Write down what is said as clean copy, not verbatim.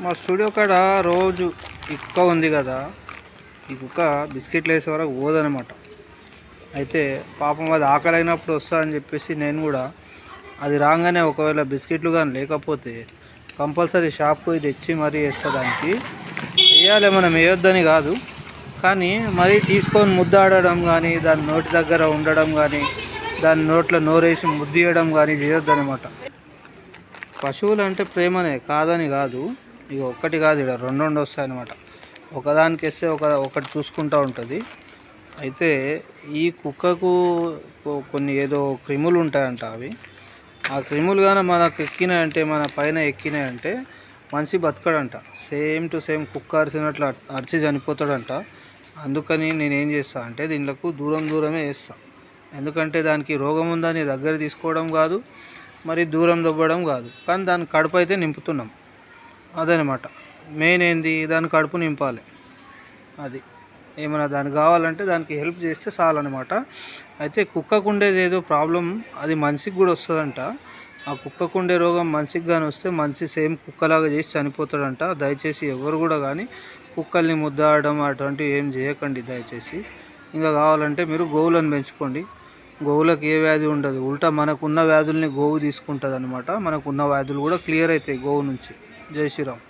మా స్టూడియో కాడ రోజు కుక్క ఉంది కదా, ఈ కుక్క బిస్కెట్లు వేసే వరకు పోదనమాట. అయితే పాపం అది ఆకలి అయినప్పుడు వస్తా అని చెప్పేసి నేను కూడా అది రాగానే ఒకవేళ బిస్కెట్లు కానీ లేకపోతే కంపల్సరీ షాప్ పోయి తెచ్చి మరీ వేస్తా. దానికి వేయాలి, మనం వేయొద్దని కాదు, కానీ మరీ తీసుకొని ముద్దాడడం కానీ, దాని నోటి దగ్గర ఉండడం కానీ, దాని నోట్లో నోరేసి ముద్దియడం కానీ చేయొద్దనమాట. పశువులు అంటే ప్రేమనే, కాదని కాదు. ఇక ఒక్కటి కాదు, ఇక్కడ రెండు రెండు వస్తాయన్నమాట. ఒకదానికి వేస్తే ఒకటి చూసుకుంటూ ఉంటుంది. అయితే ఈ కుక్కకు కొన్ని ఏదో క్రిములు ఉంటాయంట. ఆ క్రిములు కానీ మనకు ఎక్కినాయంటే, మన పైన ఎక్కినాయంటే మనిషి బతకడంట. సేమ్ టు సేమ్ కుక్క అరిచినట్లు అరిచి చనిపోతాడంట. అందుకని నేనేం చేస్తా అంటే దీనికి దూరమే వేస్తా. ఎందుకంటే దానికి రోగం ఉందని దగ్గర తీసుకోవడం కాదు, మరి దూరం దొబ్బడం కాదు, కానీ దాని కడుపు అయితే నింపుతున్నాం. అదనమాట మెయిన్. ఏంది, దాని కడుపు నింపాలి. అది ఏమైనా దానికి కావాలంటే దానికి హెల్ప్ చేస్తే చాలన్నమాట. అయితే కుక్కకు ఉండేది ఏదో ప్రాబ్లం, అది మనిషికి కూడా వస్తుందంట. ఆ కుక్కకు ఉండే రోగం మనిషికి కానీ వస్తే మనిషి సేమ్ కుక్కలాగా చేసి చనిపోతాడంట. దయచేసి ఎవరు కూడా కానీ కుక్కల్ని ముద్దాడడం అటువంటివి ఏం చేయకండి దయచేసి. ఇంకా కావాలంటే మీరు గోవులను పెంచుకోండి. గోవులకు ఏ వ్యాధి ఉండదు, ఉల్టా మనకున్న వ్యాధుల్ని గోవు తీసుకుంటుంది అనమాట. మనకున్న వ్యాధులు కూడా క్లియర్ అవుతాయి గోవు నుంచి. జై శ్రీరామ్.